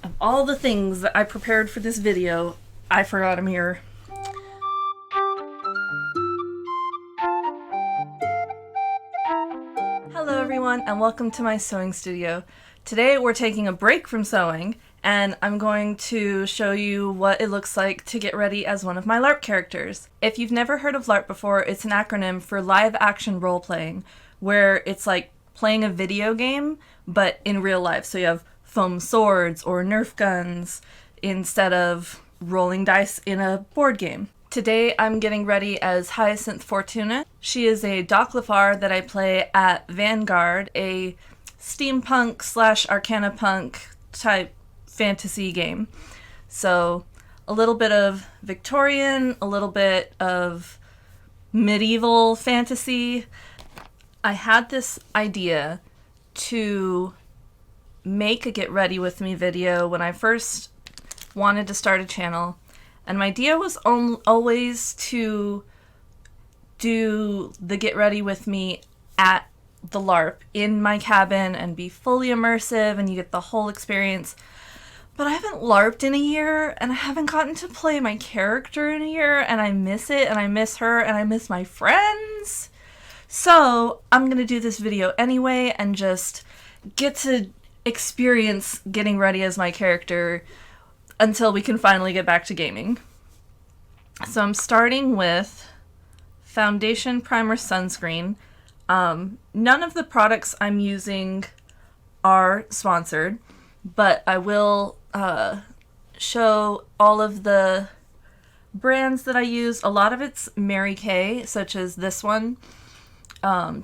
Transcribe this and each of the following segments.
Of all the things that I prepared for this video, I forgot a mirror. Hello everyone and welcome to my sewing studio. Today we're taking a break from sewing and I'm going to show you what it looks like to get ready as one of my LARP characters. If you've never heard of LARP before, it's an acronym for live action role playing, where it's like playing a video game but in real life. So you have foam swords or Nerf guns instead of rolling dice in a board game. Today I'm getting ready as Hyacinth Fortuna. She is a Doclafar that I play at Vanguard, a steampunk / arcana punk type fantasy game. So a little bit of Victorian, a little bit of medieval fantasy. I had this idea to make a get ready with me video when I first wanted to start a channel, and my idea was always to do the get ready with me at the LARP in my cabin and be fully immersive and you get the whole experience. But I haven't LARPed in a year and I haven't gotten to play my character in a year, and I miss it and I miss her and I miss my friends. So I'm gonna do this video anyway and just get to experience getting ready as my character until we can finally get back to gaming. So I'm starting with foundation, primer, sunscreen. None of the products I'm using are sponsored, but I will show all of the brands that I use. A lot of it's Mary Kay, such as this one.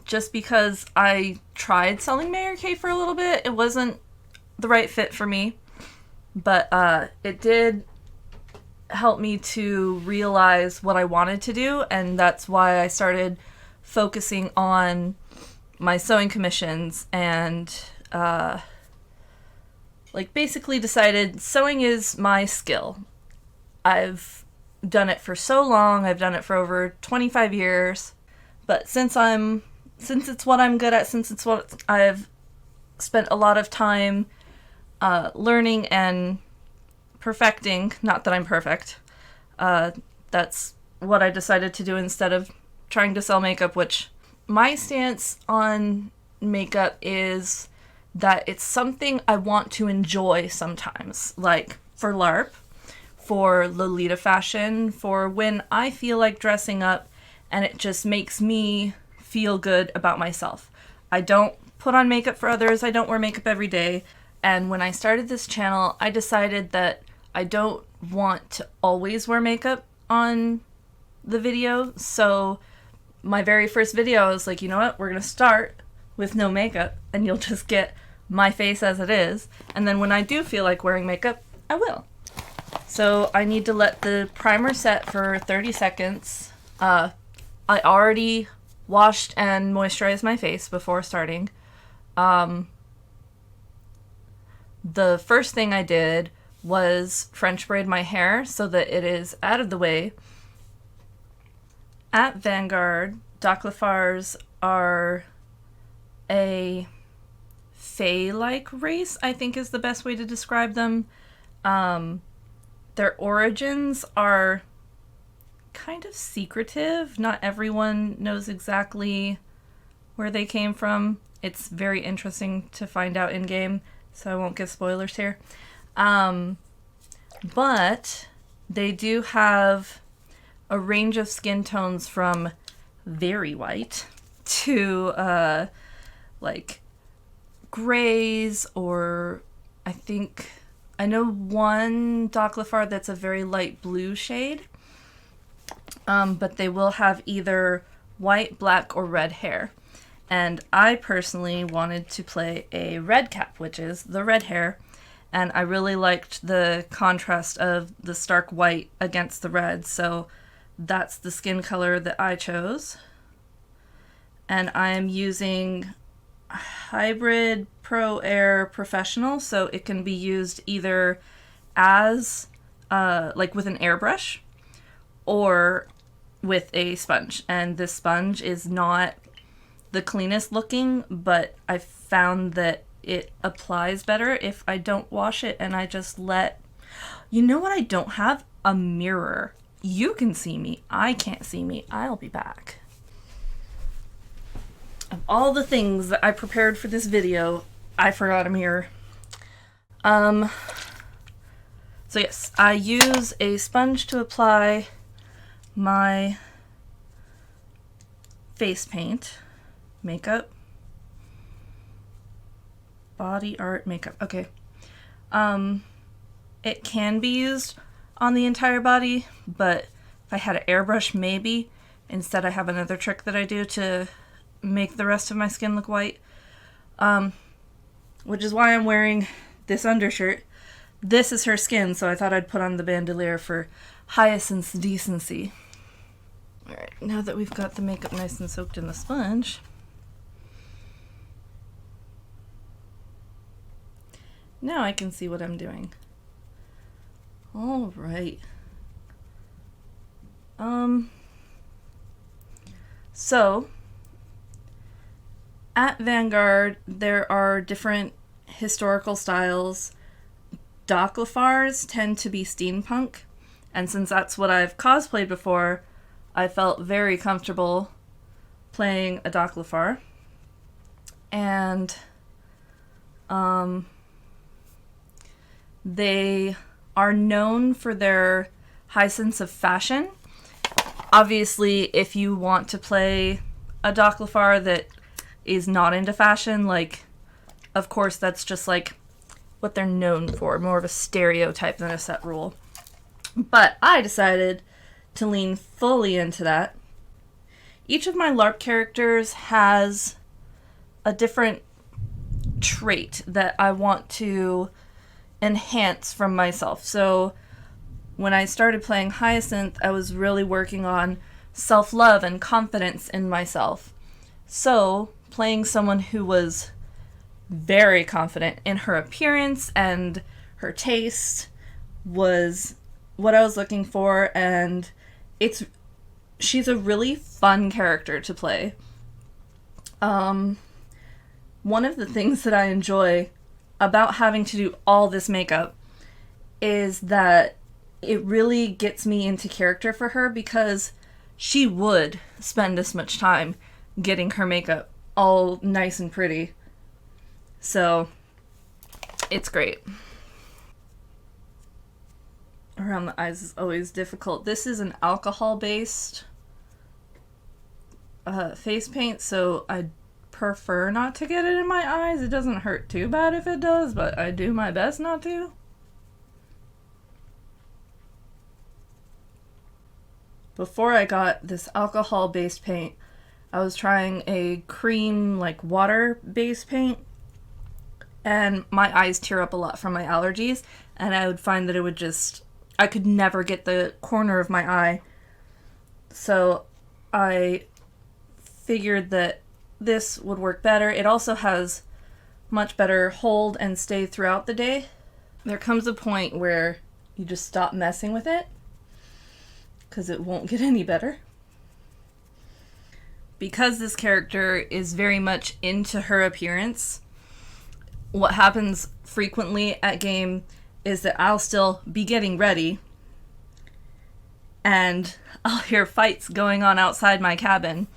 Just because I tried selling Mary Kay for a little bit, it wasn't the right fit for me, but it did help me to realize what I wanted to do, and that's why I started focusing on my sewing commissions and basically decided sewing is my skill. I've done it for so long, I've done it for over 25 years. But since it's what I'm good at, since it's what I've spent a lot of time learning and perfecting, not that I'm perfect, that's what I decided to do instead of trying to sell makeup, which my stance on makeup is that it's something I want to enjoy sometimes, like for LARP, for Lolita fashion, for when I feel like dressing up and it just makes me feel good about myself. I don't put on makeup for others. I don't wear makeup every day. And when I started this channel, I decided that I don't want to always wear makeup on the video. So my very first video, I was like, you know what? We're going to start with no makeup and you'll just get my face as it is. And then when I do feel like wearing makeup, I will. So I need to let the primer set for 30 seconds. I already washed and moisturized my face before starting. The first thing I did was French braid my hair so that it is out of the way. At Vanguard, Doclafars are a fae-like race, I think is the best way to describe them. Their origins are kind of secretive. Not everyone knows exactly where they came from. It's very interesting to find out in game, so I won't give spoilers here. But they do have a range of skin tones from very white to like grays, or I know one Doclafar that's a very light blue shade. But they will have either white, black, or red hair. And I personally wanted to play a red cap, which is the red hair. And I really liked the contrast of the stark white against the red. So that's the skin color that I chose. And I am using Hybrid Pro Air Professional. So it can be used either as, with an airbrush, or with a sponge. And this sponge is not the cleanest looking, but I found that it applies better if I don't wash it and I just let... You know what I don't have? A mirror. You can see me. I can't see me. I'll be back. Of all the things that I prepared for this video, I forgot a mirror. So yes, I use a sponge to apply my face paint, makeup, body art makeup. Okay. It can be used on the entire body, but if I had an airbrush, maybe. Instead, I have another trick that I do to make the rest of my skin look white, which is why I'm wearing this undershirt. This is her skin, so I thought I'd put on the bandolier for Hyacinth's decency. Alright, now that we've got the makeup nice and soaked in the sponge, now I can see what I'm doing. Alright. So, at Vanguard, there are different historical styles. Docklefars tend to be steampunk, and since that's what I've cosplayed before, I felt very comfortable playing a Docklefar. And they are known for their high sense of fashion. Obviously, if you want to play a Docklefar that is not into fashion, like, of course, that's just like what they're known for, more of a stereotype than a set rule. But I decided to lean fully into that. Each of my LARP characters has a different trait that I want to enhance from myself. So when I started playing Hyacinth, I was really working on self-love and confidence in myself. So playing someone who was very confident in her appearance and her taste was what I was looking for, and she's a really fun character to play. One of the things that I enjoy about having to do all this makeup is that it really gets me into character for her, because she would spend this much time getting her makeup all nice and pretty. So it's great. Around the eyes is always difficult. This is an alcohol-based face paint, so I prefer not to get it in my eyes. It doesn't hurt too bad if it does, but I do my best not to. Before I got this alcohol-based paint, I was trying a cream, like, water-based paint, and my eyes tear up a lot from my allergies, and I would find that it would just... I could never get the corner of my eye. So I figured that this would work better. It also has much better hold and stay throughout the day. There comes a point where you just stop messing with it, because it won't get any better. Because this character is very much into her appearance, what happens frequently at game is that I'll still be getting ready, and I'll hear fights going on outside my cabin,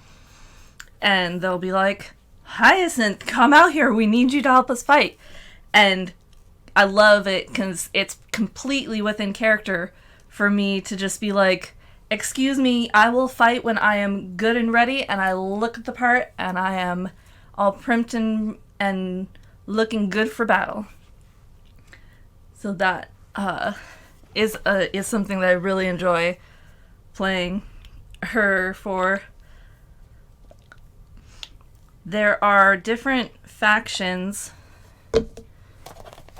and they'll be like, "Hyacinth, come out here, we need you to help us fight." And I love it because it's completely within character for me to just be like, "Excuse me, I will fight when I am good and ready, and I look at the part, and I am all primed and looking good for battle." So that is something that I really enjoy playing her for. There are different factions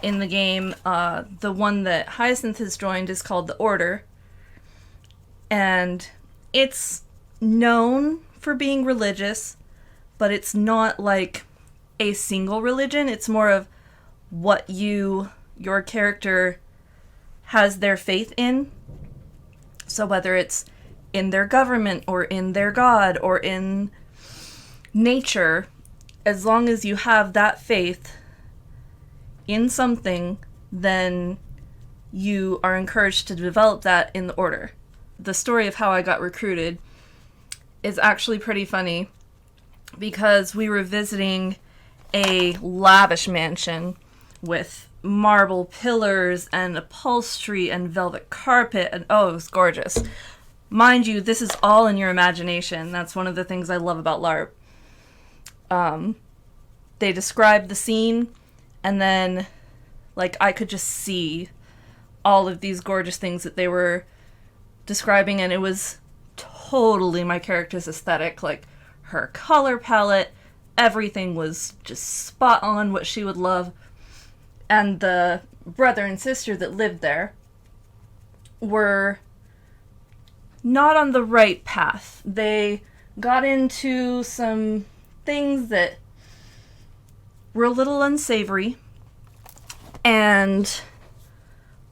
in the game. The one that Hyacinth has joined is called the Order, and it's known for being religious, but it's not like a single religion. It's more of what your character has their faith in. So whether it's in their government or in their god or in nature, as long as you have that faith, in something, then you are encouraged to develop that in the order. The story of how I got recruited is actually pretty funny because we were visiting a lavish mansion with marble pillars and upholstery and velvet carpet, and oh, it was gorgeous. Mind you, this is all in your imagination. That's one of the things I love about LARP. They described the scene, and then, like, I could just see all of these gorgeous things that they were describing, and it was totally my character's aesthetic. Like, her color palette, everything was just spot on what she would love. And the brother and sister that lived there were not on the right path. They got into some things that were a little unsavory, and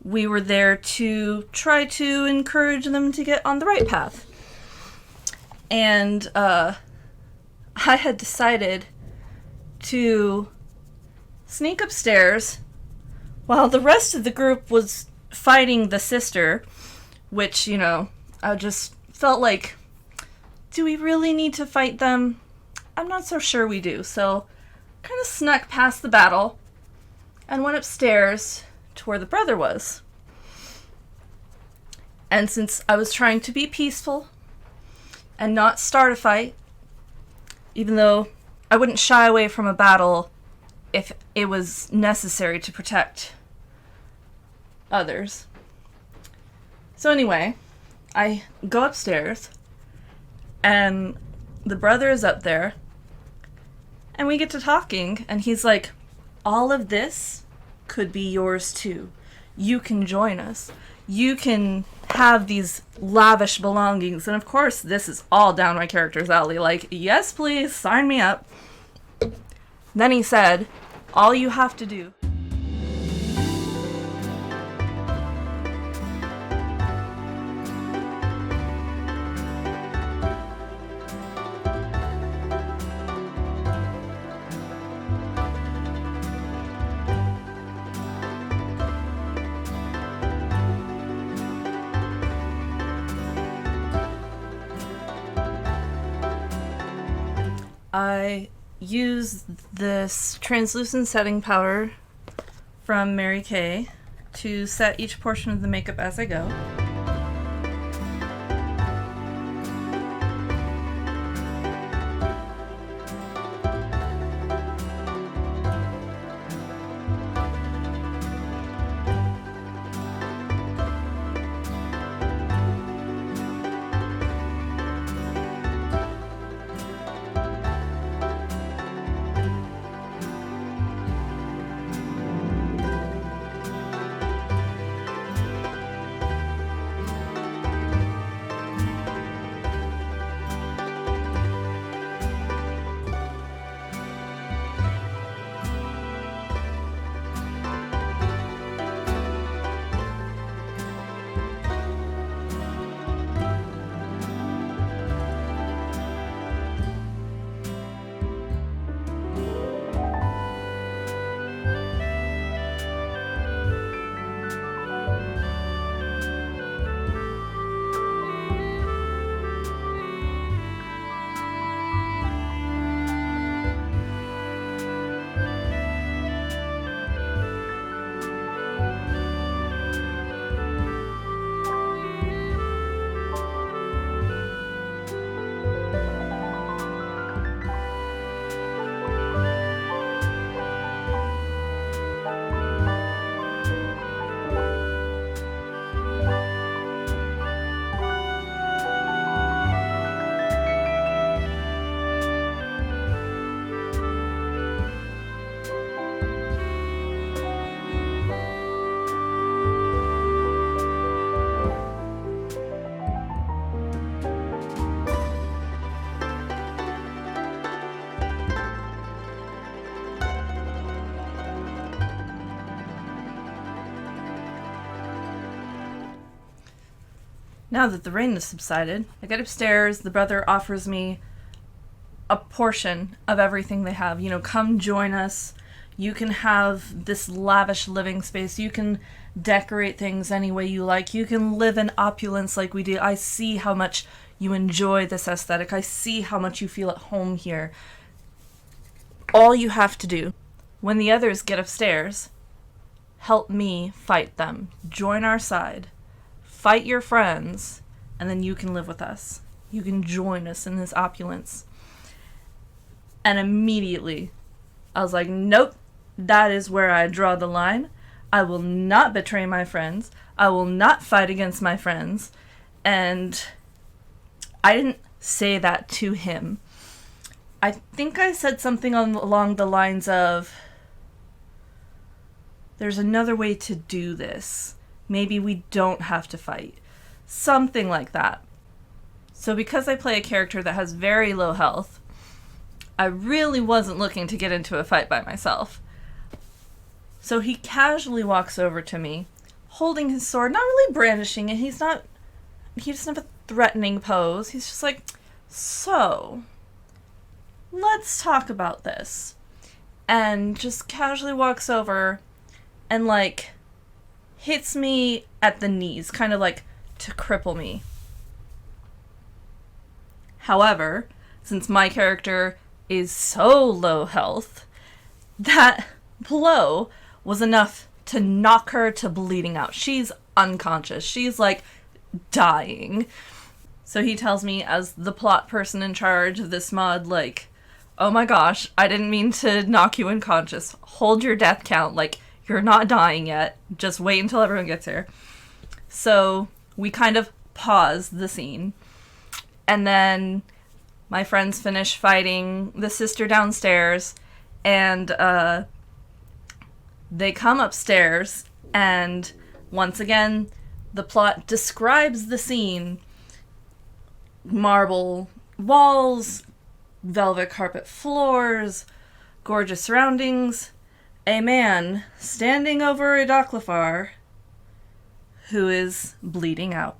we were there to try to encourage them to get on the right path. And I had decided to sneak upstairs while the rest of the group was fighting the sister, which, you know, I just felt like, do we really need to fight them? I'm not so sure we do. So kind of snuck past the battle and went upstairs to where the brother was. And since I was trying to be peaceful and not start a fight, even though I wouldn't shy away from a battle if it was necessary to protect others. So anyway, I go upstairs, and the brother is up there, and we get to talking, and he's like, all of this could be yours too. You can join us. You can have these lavish belongings. And of course, this is all down my character's alley. Like, yes, please, sign me up. Then he said, all you have to do I use this translucent setting powder from Mary Kay to set each portion of the makeup as I go. Now that the rain has subsided, I get upstairs, the brother offers me a portion of everything they have. You know, come join us. You can have this lavish living space. You can decorate things any way you like. You can live in opulence like we do. I see how much you enjoy this aesthetic. I see how much you feel at home here. All you have to do, when the others get upstairs, help me fight them. Join our side. Fight your friends, and then you can live with us. You can join us in this opulence. And immediately, I was like, nope, that is where I draw the line. I will not betray my friends. I will not fight against my friends. And I didn't say that to him. I think I said something along the lines of, there's another way to do this. Maybe we don't have to fight. Something like that. So because I play a character that has very low health, I really wasn't looking to get into a fight by myself. So he casually walks over to me, holding his sword, not really brandishing it. He doesn't have a threatening pose. He's just like, so, let's talk about this. And just casually walks over and, like, hits me at the knees, kind of like to cripple me. However, since my character is so low health, that blow was enough to knock her to bleeding out. She's unconscious. She's, like, dying. So he tells me, as the plot person in charge of this mod, like, oh my gosh, I didn't mean to knock you unconscious. Hold your death count. Like, you're not dying yet. Just wait until everyone gets here. So we kind of pause the scene. And then my friends finish fighting the sister downstairs. And they come upstairs. And once again, the plot describes the scene. Marble walls, velvet carpet floors, gorgeous surroundings, a man standing over a Doclafar who is bleeding out.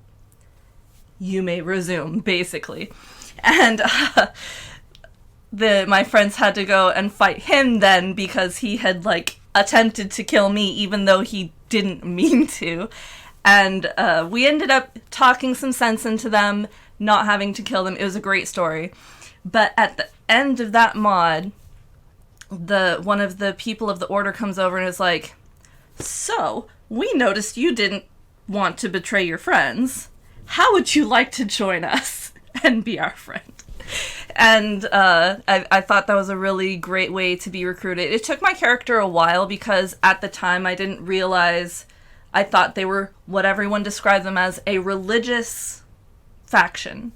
You may resume, basically. And my friends had to go and fight him then because he had, like, attempted to kill me even though he didn't mean to. And we ended up talking some sense into them, not having to kill them. It was a great story. But at the end of that mod, one of the people of the order comes over and is like, so, we noticed you didn't want to betray your friends. How would you like to join us and be our friend? And I thought that was a really great way to be recruited. It took my character a while because at the time I didn't realize, I thought they were what everyone described them as, a religious faction.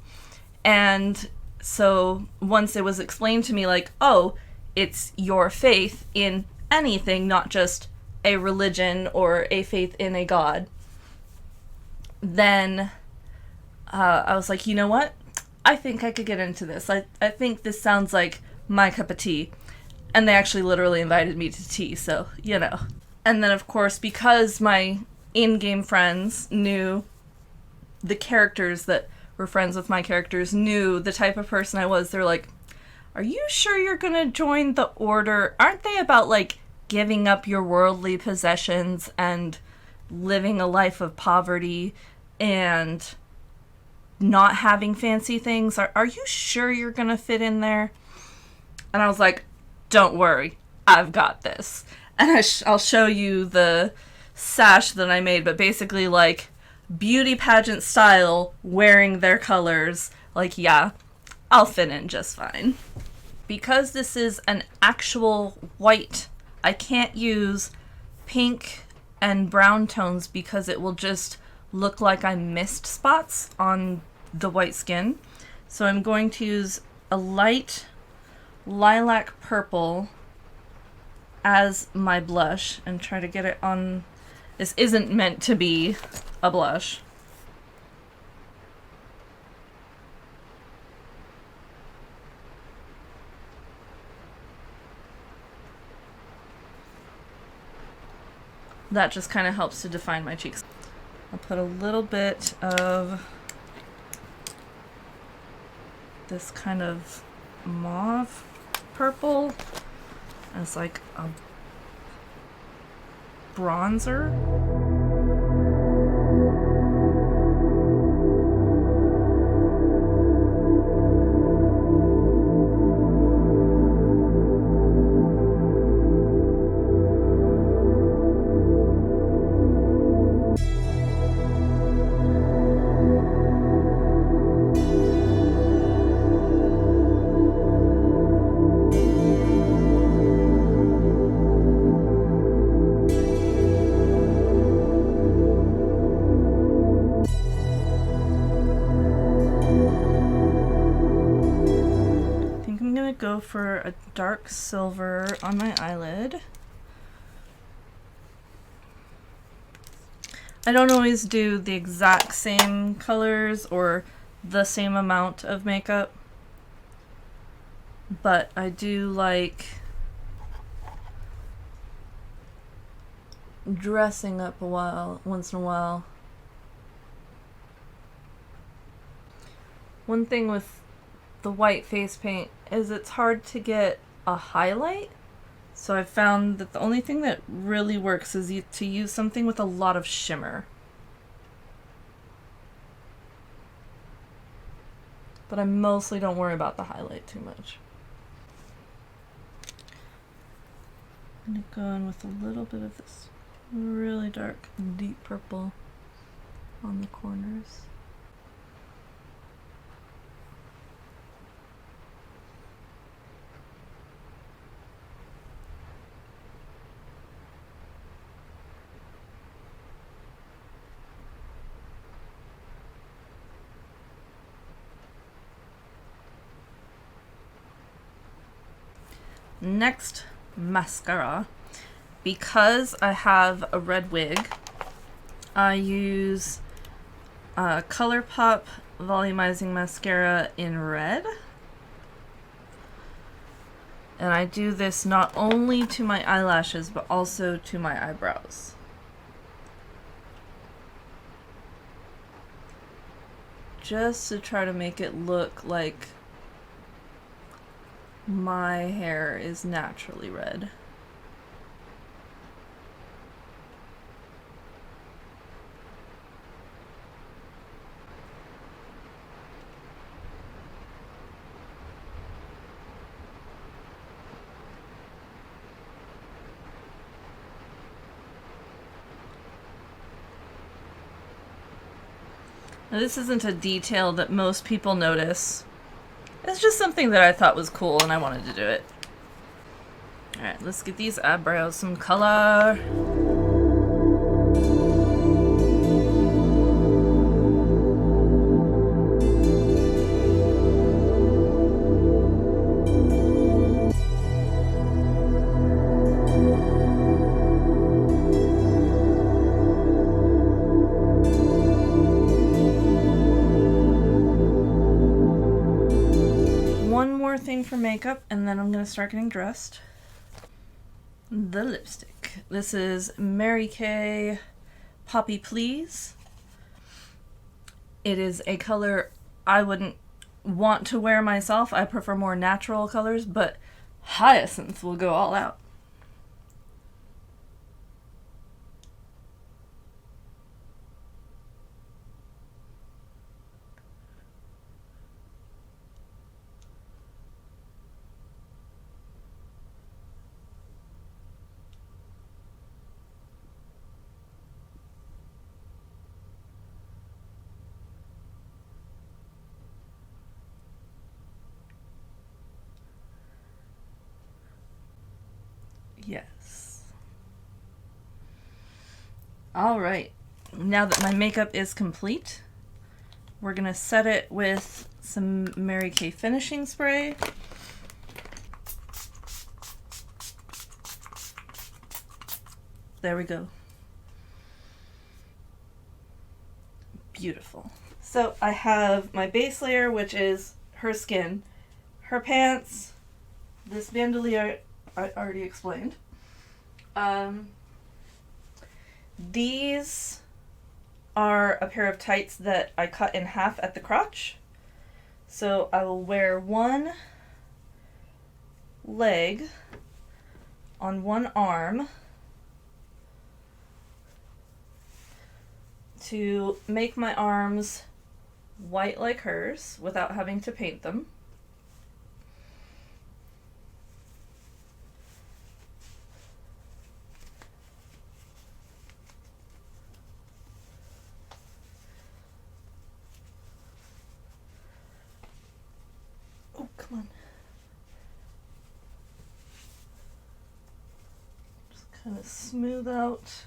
And so once it was explained to me, like, oh, it's your faith in anything, not just a religion or a faith in a god, then I was like, you know what? I think I could get into this. I think this sounds like my cup of tea. And they actually literally invited me to tea, so, you know. And then, of course, because my in-game friends knew the characters that were friends with my characters, knew the type of person I was, they're like, are you sure you're gonna join the order? Aren't they about, like, giving up your worldly possessions and living a life of poverty and not having fancy things? Are you sure you're gonna fit in there? And I was like, don't worry, I've got this. And I'll show you the sash that I made, but basically, like, beauty pageant style, wearing their colors. Like, yeah, I'll fit in just fine. Because this is an actual white, I can't use pink and brown tones because it will just look like I missed spots on the white skin. So I'm going to use a light lilac purple as my blush and try to get it on. This isn't meant to be a blush. That just kind of helps to define my cheeks. I'll put a little bit of this kind of mauve purple as like a bronzer. Go for a dark silver on my eyelid. I don't always do the exact same colors or the same amount of makeup, but I do like dressing up once in a while. One thing with the white face paint is it's hard to get a highlight, so I've found that the only thing that really works is to use something with a lot of shimmer. But I mostly don't worry about the highlight too much. I'm gonna go in with a little bit of this really dark, deep purple on the corners. Next, mascara. Because I have a red wig, I use ColourPop Volumizing Mascara in red. And I do this not only to my eyelashes, but also to my eyebrows. Just to try to make it look like my hair is naturally red. Now, this isn't a detail that most people notice. It's just something that I thought was cool and I wanted to do it. Alright, let's get these eyebrows some color. Thing for makeup, and then I'm gonna start getting dressed. The lipstick. This is Mary Kay Poppy Please. It is a color I wouldn't want to wear myself. I prefer more natural colors, but Hyacinth will go all out. Yes. All right. Now that my makeup is complete, we're gonna set it with some Mary Kay finishing spray. There we go. Beautiful. So I have my base layer, which is her skin, her pants, this bandolier I already explained. These are a pair of tights that I cut in half at the crotch. So I will wear one leg on one arm to make my arms white like hers without having to paint them. Oh, come on. Just kind of smooth out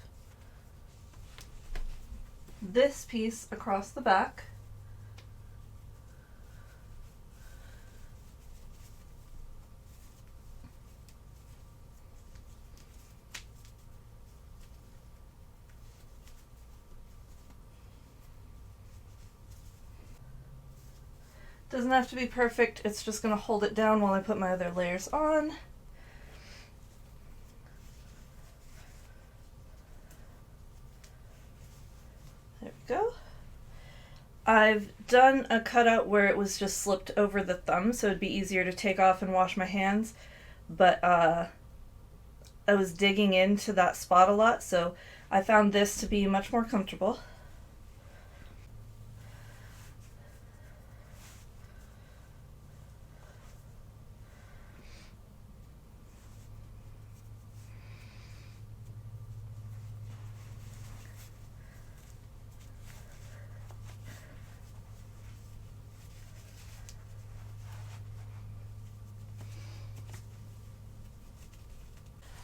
this piece across the back. Doesn't have to be perfect, it's just going to hold it down while I put my other layers on. There we go. I've done a cutout where it was just slipped over the thumb so it'd be easier to take off and wash my hands, but I was digging into that spot a lot, so I found this to be much more comfortable.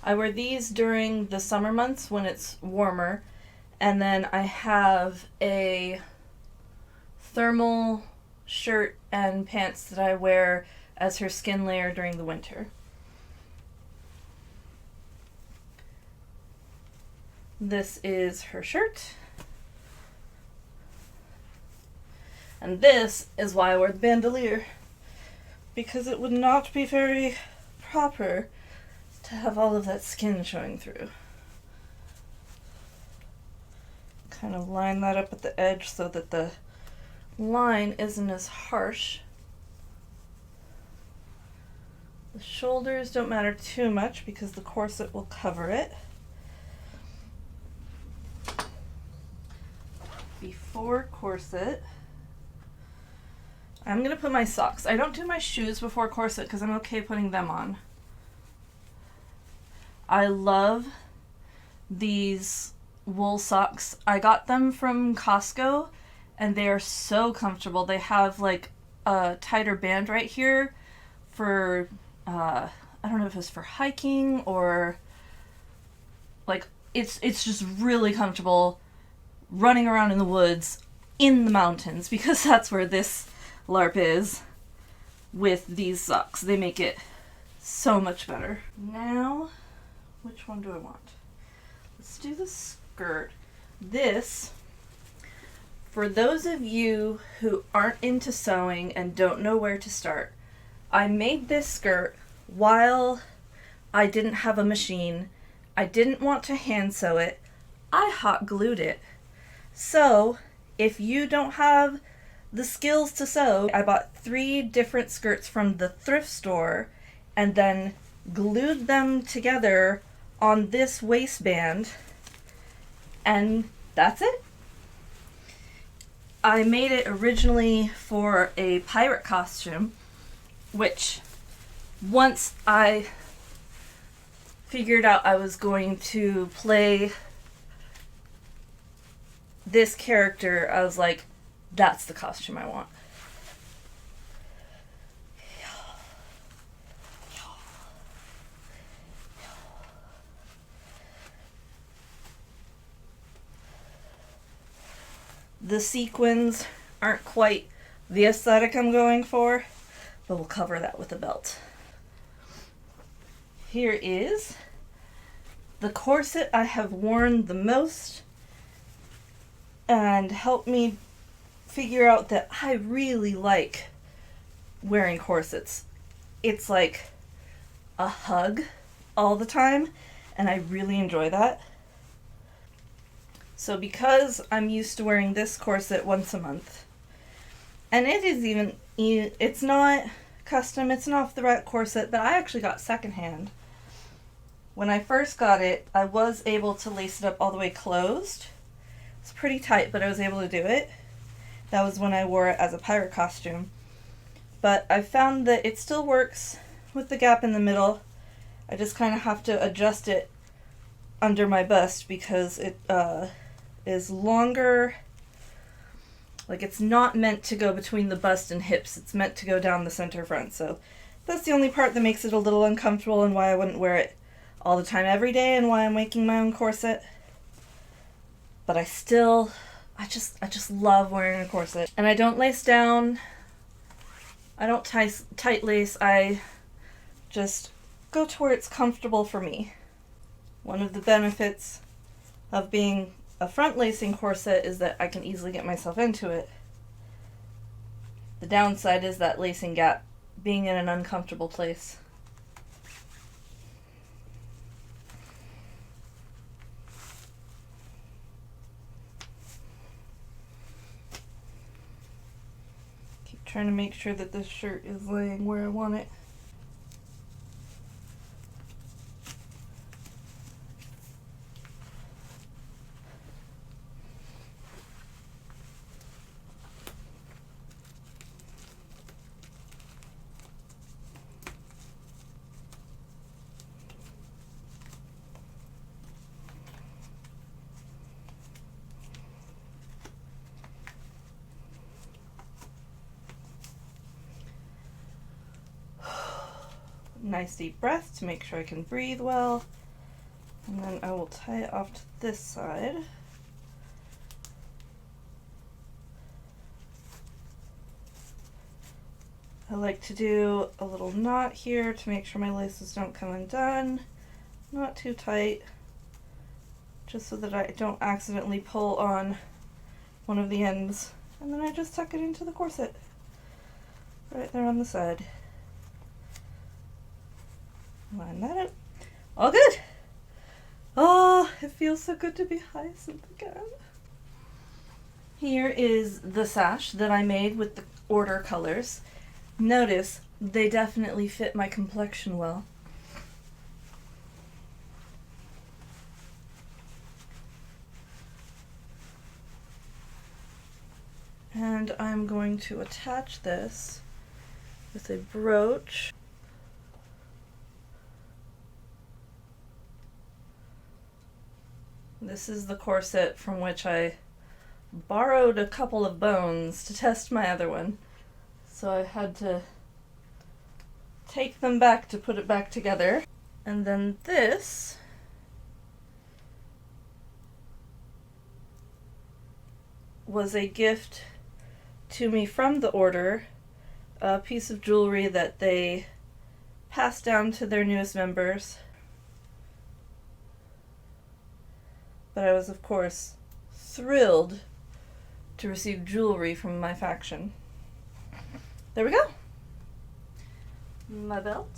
I wear these during the summer months when it's warmer, and then I have a thermal shirt and pants that I wear as her skin layer during the winter. This is her shirt. And this is why I wear the bandolier, because it would not be very proper to have all of that skin showing through. Kind of line that up at the edge so that the line isn't as harsh. The shoulders don't matter too much because the corset will cover it. Before corset, I'm going to put my socks. I don't do my shoes before corset because I'm okay putting them on. I love these wool socks. I got them from Costco and they are so comfortable. They have like a tighter band right here for, I don't know if it's for hiking or like, it's just really comfortable running around in the woods in the mountains because that's where this LARP is with these socks. They make it so much better. Now, which one do I want? Let's do the skirt. This, for those of you who aren't into sewing and don't know where to start, I made this skirt while I didn't have a machine. I didn't want to hand sew it. I hot glued it. So, if you don't have the skills to sew, I bought 3 different skirts from the thrift store and then glued them together on this waistband, and that's it. I made it originally for a pirate costume, which once I figured out I was going to play this character, I was like, that's the costume I want. The sequins aren't quite the aesthetic I'm going for, but we'll cover that with a belt. Here is the corset I have worn the most and helped me figure out that I really like wearing corsets. It's like a hug all the time, and I really enjoy that. So because I'm used to wearing this corset once a month, and it is even, it's not custom, it's an off-the-rack corset that I actually got secondhand. When I first got it, I was able to lace it up all the way closed, It's pretty tight, but I was able to do it. That was when I wore it as a pirate costume. But I found that it still works with the gap in the middle. I just kind of have to adjust it under my bust because it is longer. Like, it's not meant to go between the bust and hips. It's meant to go down the center front. So that's the only part that makes it a little uncomfortable and why I wouldn't wear it all the time every day and why I'm making my own corset. But I just love wearing a corset. And I don't lace down. I don't tight lace. I just go to where it's comfortable for me. One of the benefits of being a front lacing corset is that I can easily get myself into it. The downside is that lacing gap being in an uncomfortable place. Keep trying to make sure that this shirt is laying where I want it. Nice deep breath to make sure I can breathe well. And then I will tie it off to this side. I like to do a little knot here to make sure my laces don't come undone. Not too tight, just so that I don't accidentally pull on one of the ends. And then I just tuck it into the corset, right there on the side. Line that up. All good. Oh, it feels so good to be Hyacinth again. Here is the sash that I made with the order colors. Notice they definitely fit my complexion well. And I'm going to attach this with a brooch. This is the corset from which I borrowed a couple of bones to test my other one. So I had to take them back to put it back together. And then this was a gift to me from the order, a piece of jewelry that they passed down to their newest members. But I was, of course, thrilled to receive jewelry from my faction. There we go. My belt.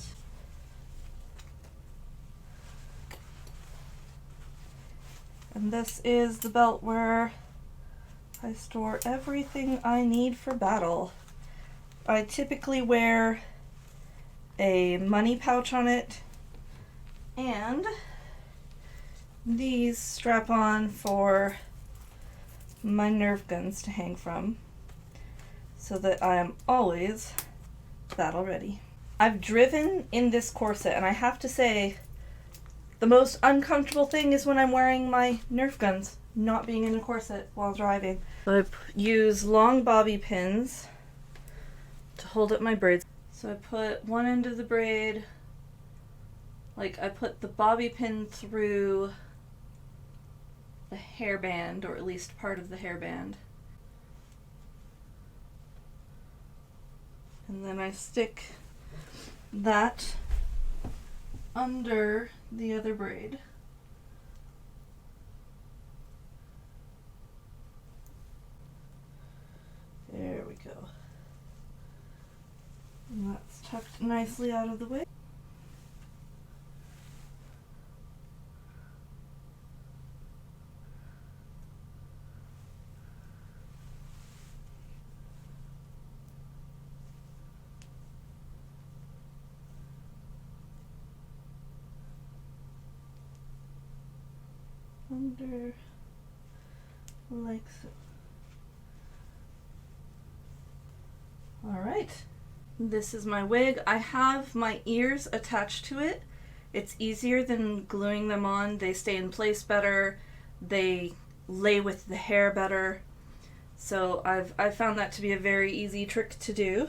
And this is the belt where I store everything I need for battle. I typically wear a money pouch on it and these strap on for my Nerf guns to hang from so that I am always battle ready. I've driven in this corset and I have to say the most uncomfortable thing is when I'm wearing my Nerf guns, not being in a corset while driving. So I use long bobby pins to hold up my braids. So I put one end of the braid, like I put the bobby pin through the hairband, or at least part of the hairband. And then I stick that under the other braid. There we go. And that's tucked nicely out of the way. Under like so. Alright, this is my wig. I have my ears attached to it. It's easier than gluing them on. They stay in place better. They lay with the hair better. So I've found that to be a very easy trick to do.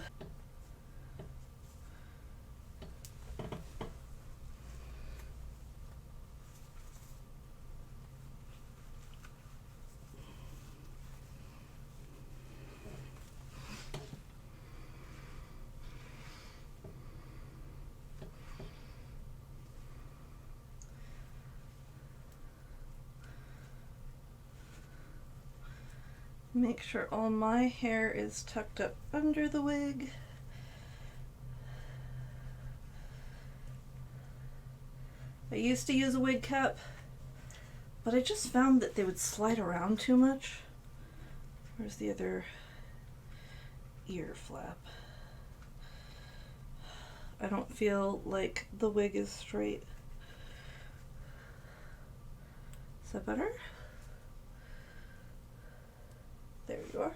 Make sure all my hair is tucked up under the wig. I used to use a wig cap, but I just found that they would slide around too much. Where's the other ear flap? I don't feel like the wig is straight. Is that better? There you are.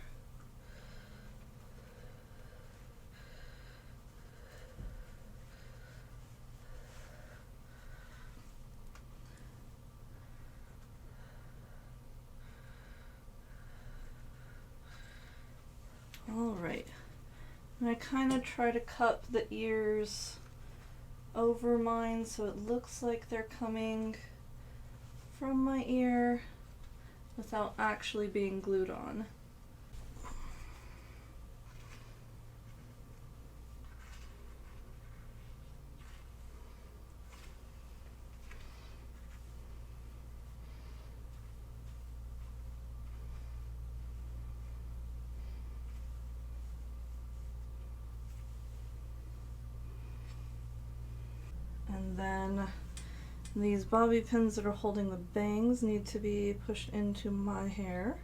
Alright. And I kind of try to cup the ears over mine so it looks like they're coming from my ear without actually being glued on. And then these bobby pins that are holding the bangs need to be pushed into my hair.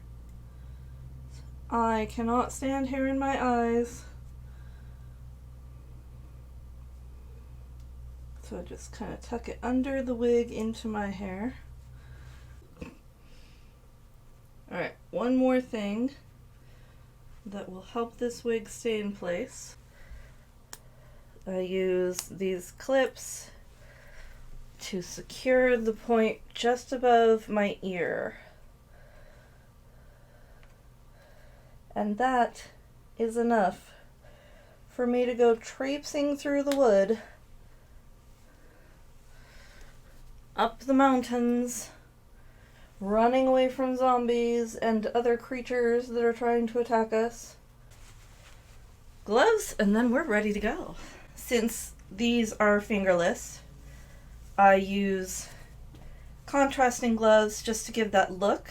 I cannot stand hair in my eyes, so I just kind of tuck it under the wig into my hair. Alright, one more thing that will help this wig stay in place. I use these clips to secure the point just above my ear. And that is enough for me to go traipsing through the wood, up the mountains, running away from zombies and other creatures that are trying to attack us. Gloves, and then we're ready to go. Since these are fingerless, I use contrasting gloves just to give that look.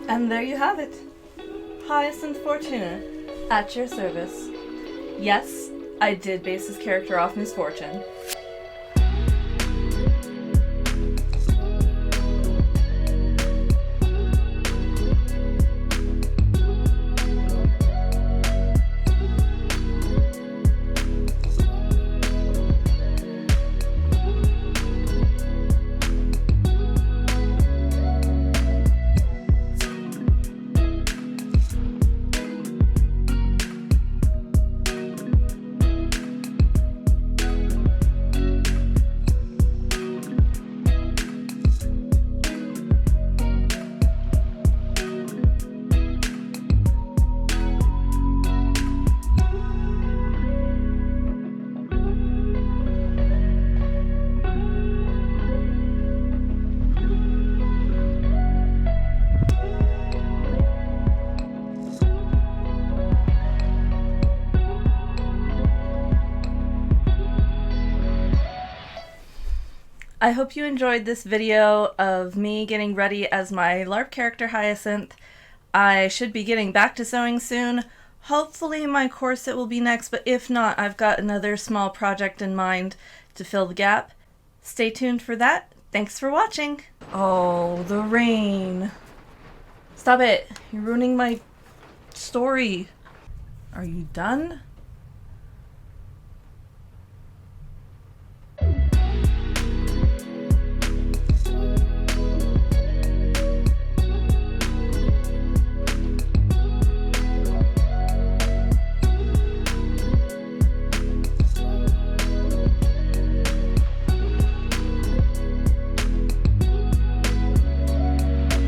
And there you have it. Hyacinth Fortuna, at your service. Yes, I did base this character off misfortune. I hope you enjoyed this video of me getting ready as my LARP character Hyacinth. I should be getting back to sewing soon. Hopefully my corset will be next, but if not, I've got another small project in mind to fill the gap. Stay tuned for that. Thanks for watching. Oh, the rain. Stop it. You're ruining my story. Are you done?